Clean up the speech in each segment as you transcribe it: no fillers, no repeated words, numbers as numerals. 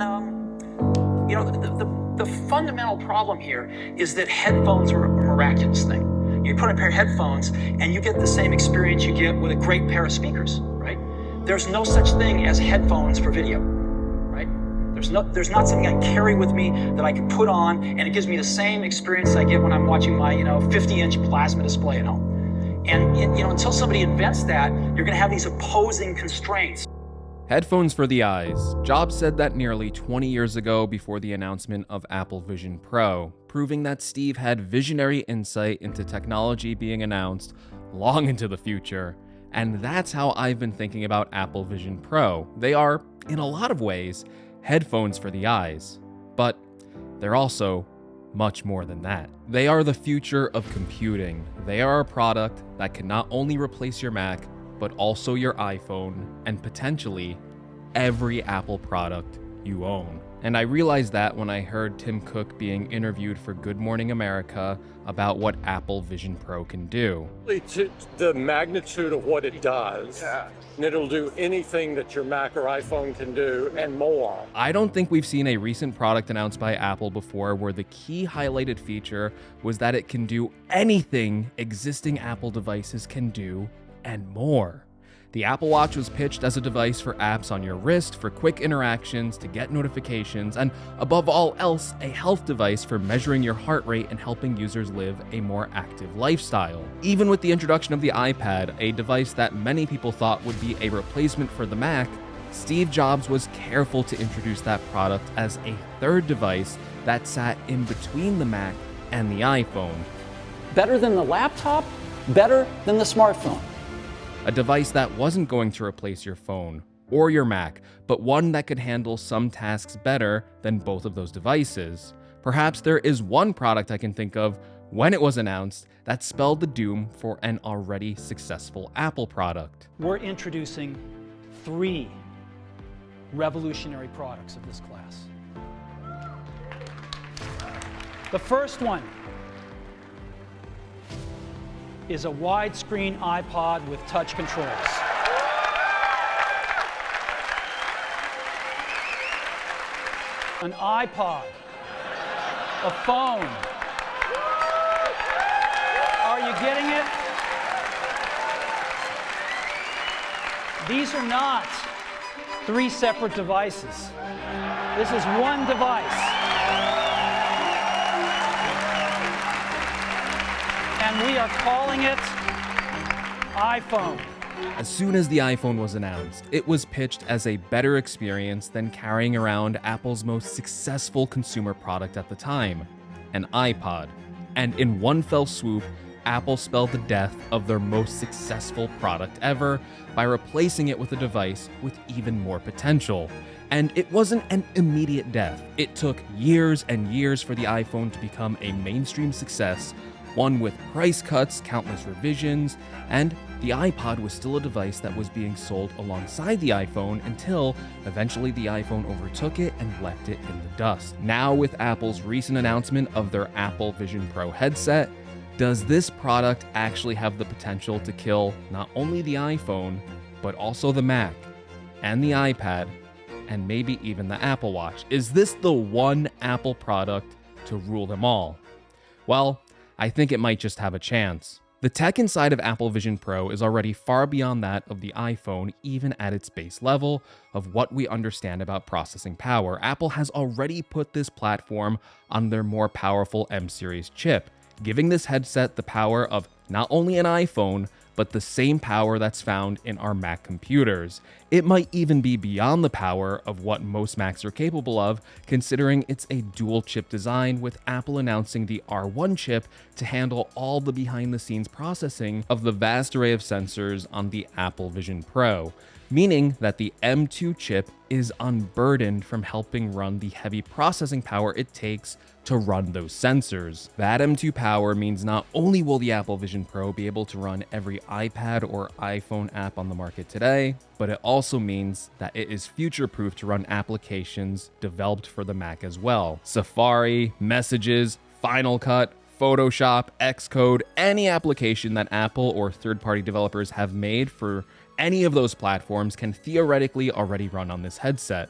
you know, the fundamental problem here is that headphones are a miraculous thing. You put a pair of headphones and you get the same experience you get with a great pair of speakers, right? There's no such thing as headphones for video, right? There's not something I carry with me that I can put on and it gives me the same experience I get when I'm watching my, 50-inch plasma display at home. And, until somebody invents that, you're going to have these opposing constraints. Headphones for the eyes. Jobs said that nearly 20 years ago before the announcement of Apple Vision Pro, proving that Steve had visionary insight into technology being announced long into the future. And that's how I've been thinking about Apple Vision Pro. They are, in a lot of ways, headphones for the eyes. But they're also much more than that. They are the future of computing. They are a product that can not only replace your Mac, but also your iPhone, and potentially every Apple product you own. And I realized that when I heard Tim Cook being interviewed for Good Morning America about what Apple Vision Pro can do. The magnitude of what it does, and it'll do anything that your Mac or iPhone can do and more. I don't think we've seen a recent product announced by Apple before where the key highlighted feature was that it can do anything existing Apple devices can do and more. The Apple Watch was pitched as a device for apps on your wrist, for quick interactions, to get notifications, and above all else, a health device for measuring your heart rate and helping users live a more active lifestyle. Even with the introduction of the iPad, a device that many people thought would be a replacement for the Mac, Steve Jobs was careful to introduce that product as a third device that sat in between the Mac and the iPhone. Better than the laptop, better than the smartphone. A device that wasn't going to replace your phone or your Mac, but one that could handle some tasks better than both of those devices. Perhaps there is one product I can think of when it was announced that spelled the doom for an already successful Apple product. We're introducing 3 revolutionary products of this class. The first one is a widescreen iPod with touch controls. An iPod, a phone. Are you getting it? These are not 3 separate devices. This is one device. And we are calling it iPhone. As soon as the iPhone was announced, it was pitched as a better experience than carrying around Apple's most successful consumer product at the time, an iPod. And in one fell swoop, Apple spelled the death of their most successful product ever by replacing it with a device with even more potential. And it wasn't an immediate death. It took years and years for the iPhone to become a mainstream success, one with price cuts, countless revisions, and the iPod was still a device that was being sold alongside the iPhone until eventually the iPhone overtook it and left it in the dust. Now with Apple's recent announcement of their Apple Vision Pro headset, does this product actually have the potential to kill not only the iPhone, but also the Mac, and the iPad, and maybe even the Apple Watch? Is this the one Apple product to rule them all? Well, I think it might just have a chance. The tech inside of Apple Vision Pro is already far beyond that of the iPhone, even at its base level of what we understand about processing power. Apple has already put this platform on their more powerful M-series chip, giving this headset the power of not only an iPhone, but the same power that's found in our Mac computers. It might even be beyond the power of what most Macs are capable of, considering it's a dual chip design, with Apple announcing the R1 chip to handle all the behind-the-scenes processing of the vast array of sensors on the Apple Vision Pro, meaning that the M2 chip is unburdened from helping run the heavy processing power it takes to run those sensors. That M2 power means not only will the Apple Vision Pro be able to run every iPad or iPhone app on the market today, but it also means that it is future-proof to run applications developed for the Mac as well. Safari, Messages, Final Cut, Photoshop, Xcode, any application that Apple or third-party developers have made for any of those platforms can theoretically already run on this headset.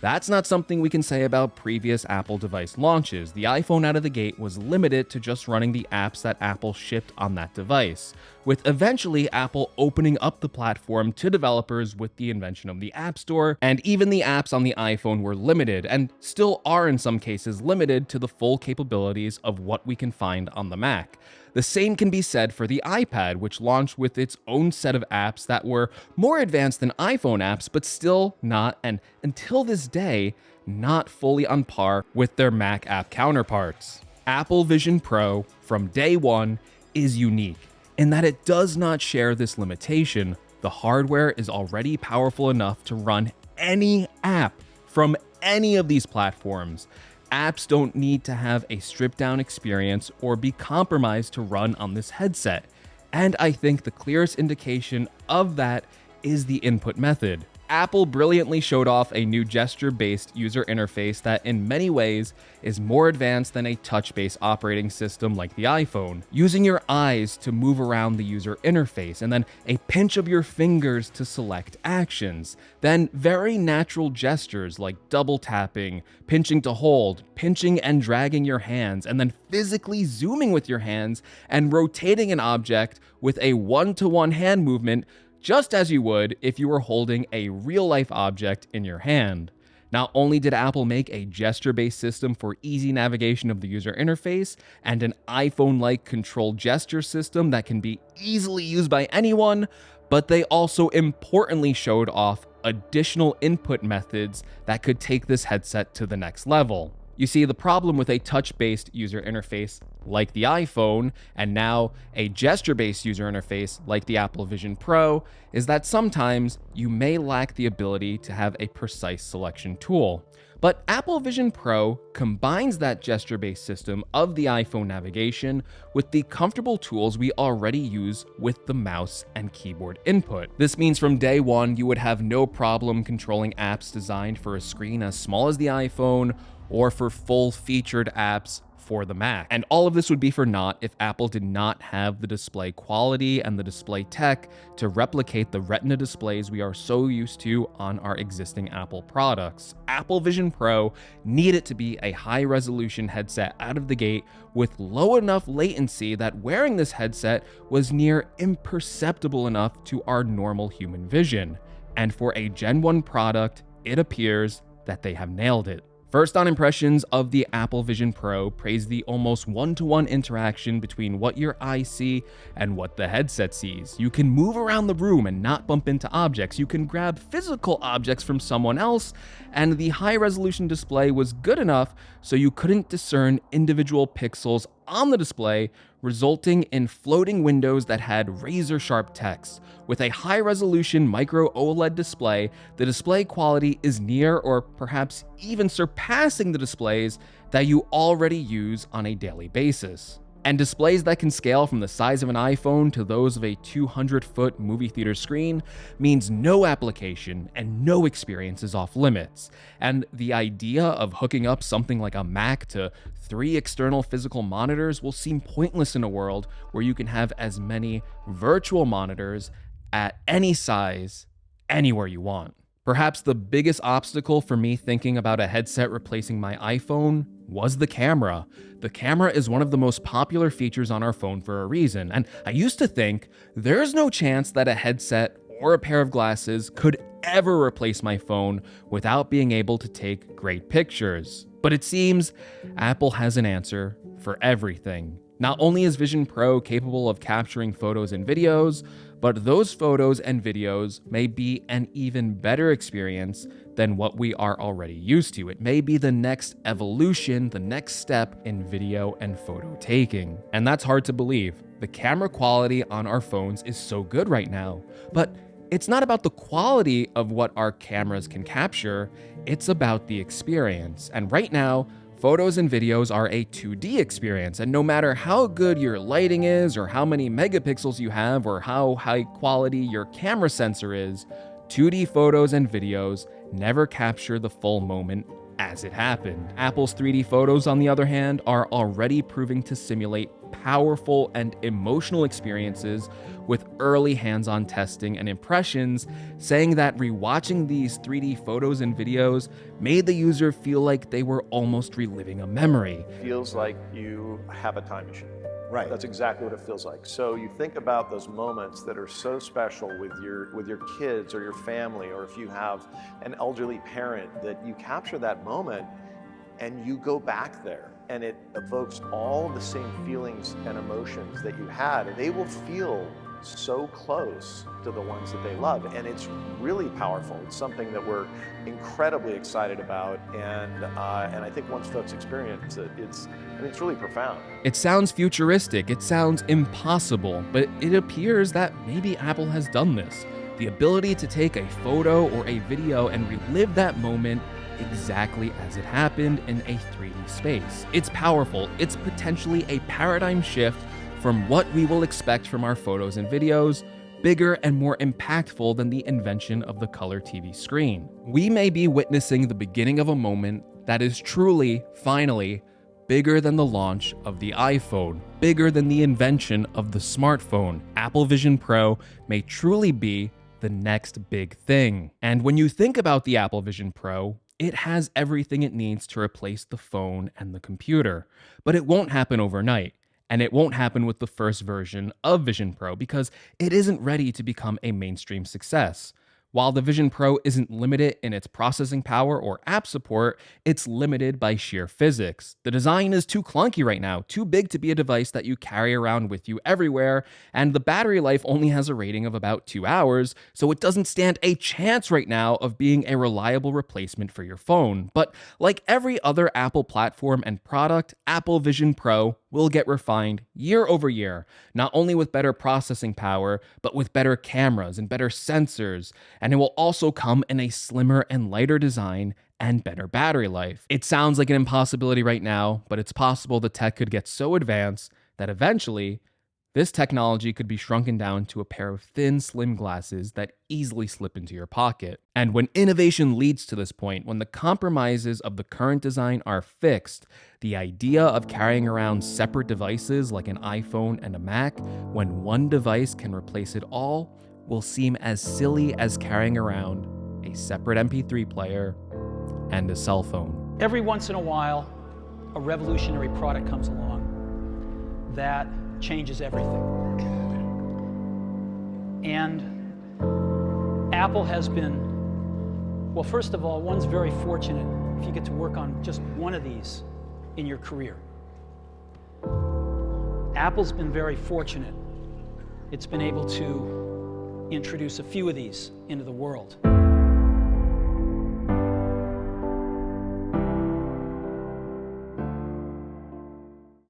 That's not something we can say about previous Apple device launches. The iPhone out of the gate was limited to just running the apps that Apple shipped on that device, with eventually Apple opening up the platform to developers with the invention of the App Store, and even the apps on the iPhone were limited, and still are in some cases limited to the full capabilities of what we can find on the Mac. The same can be said for the iPad, which launched with its own set of apps that were more advanced than iPhone apps, but still not, and until this day, not fully on par with their Mac app counterparts. Apple Vision Pro, from day one, is unique in that it does not share this limitation. The hardware is already powerful enough to run any app from any of these platforms. Apps don't need to have a stripped-down experience or be compromised to run on this headset. And I think the clearest indication of that is the input method. Apple brilliantly showed off a new gesture-based user interface that in many ways is more advanced than a touch-based operating system like the iPhone. Using your eyes to move around the user interface, and then a pinch of your fingers to select actions. Then very natural gestures like double tapping, pinching to hold, pinching and dragging your hands, and then physically zooming with your hands and rotating an object with a one-to-one hand movement, just as you would if you were holding a real-life object in your hand. Not only did Apple make a gesture-based system for easy navigation of the user interface and an iPhone-like control gesture system that can be easily used by anyone, but they also importantly showed off additional input methods that could take this headset to the next level. You see, the problem with a touch-based user interface like the iPhone, and now a gesture-based user interface like the Apple Vision Pro, is that sometimes you may lack the ability to have a precise selection tool. But Apple Vision Pro combines that gesture-based system of the iPhone navigation with the comfortable tools we already use with the mouse and keyboard input. This means from day one, you would have no problem controlling apps designed for a screen as small as the iPhone or for full-featured apps for the Mac. And all of this would be for naught if Apple did not have the display quality and the display tech to replicate the Retina displays we are so used to on our existing Apple products. Apple Vision Pro needed to be a high-resolution headset out of the gate with low enough latency that wearing this headset was near imperceptible enough to our normal human vision. And for a Gen 1 product, it appears that they have nailed it. First on impressions of the Apple Vision Pro praise the almost one-to-one interaction between what your eyes see and what the headset sees. You can move around the room and not bump into objects. You can grab physical objects from someone else, and the high-resolution display was good enough so you couldn't discern individual pixels on the display, resulting in floating windows that had razor-sharp text. With a high-resolution micro OLED display, the display quality is near or perhaps even surpassing the displays that you already use on a daily basis. And displays that can scale from the size of an iPhone to those of a 200-foot movie theater screen means no application and no experience is off limits. And the idea of hooking up something like a Mac to 3 external physical monitors will seem pointless in a world where you can have as many virtual monitors at any size, anywhere you want. Perhaps the biggest obstacle for me thinking about a headset replacing my iPhone was the camera. The camera is one of the most popular features on our phone for a reason, and I used to think there's no chance that a headset or a pair of glasses could ever replace my phone without being able to take great pictures. But it seems Apple has an answer for everything. Not only is Vision Pro capable of capturing photos and videos, but those photos and videos may be an even better experience than what we are already used to. It may be the next evolution, the next step in video and photo taking. And that's hard to believe. The camera quality on our phones is so good right now, but it's not about the quality of what our cameras can capture, it's about the experience. And right now, photos and videos are a 2D experience, and no matter how good your lighting is, or how many megapixels you have, or how high quality your camera sensor is, 2D photos and videos never capture the full moment as it happened. Apple's 3D photos, on the other hand, are already proving to simulate powerful and emotional experiences with early hands-on testing and impressions, saying that rewatching these 3D photos and videos made the user feel like they were almost reliving a memory. Feels like you have a time machine. Right. That's exactly what it feels like. So you think about those moments that are so special with your kids or your family, or if you have an elderly parent, that you capture that moment and you go back there and it evokes all the same feelings and emotions that you had, and they will feel so close to the ones that they love, and it's really powerful. It's something that we're incredibly excited about, and I think once folks experience it, it's really profound. It sounds futuristic, it sounds impossible, but it appears that maybe Apple has done this. The ability to take a photo or a video and relive that moment exactly as it happened in a 3D space. It's powerful, it's potentially a paradigm shift from what we will expect from our photos and videos, bigger and more impactful than the invention of the color TV screen. We may be witnessing the beginning of a moment that is truly, finally, bigger than the launch of the iPhone, bigger than the invention of the smartphone. Apple Vision Pro may truly be the next big thing. And when you think about the Apple Vision Pro, it has everything it needs to replace the phone and the computer. But it won't happen overnight. And it won't happen with the first version of Vision Pro because it isn't ready to become a mainstream success. While the Vision Pro isn't limited in its processing power or app support, it's limited by sheer physics. The design is too clunky right now, too big to be a device that you carry around with you everywhere, and the battery life only has a rating of about 2 hours, so it doesn't stand a chance right now of being a reliable replacement for your phone. But like every other Apple platform and product, Apple Vision Pro will get refined year over year, not only with better processing power, but with better cameras and better sensors, and it will also come in a slimmer and lighter design and better battery life. It sounds like an impossibility right now, but it's possible the tech could get so advanced that eventually this technology could be shrunken down to a pair of thin, slim glasses that easily slip into your pocket. And when innovation leads to this point, when the compromises of the current design are fixed, the idea of carrying around separate devices like an iPhone and a Mac, when one device can replace it all, will seem as silly as carrying around a separate MP3 player and a cell phone. Every once in a while, a revolutionary product comes along that changes everything. And Apple has been, well, first of all, one's very fortunate if you get to work on just one of these in your career. Apple's been very fortunate. It's been able to introduce a few of these into the world.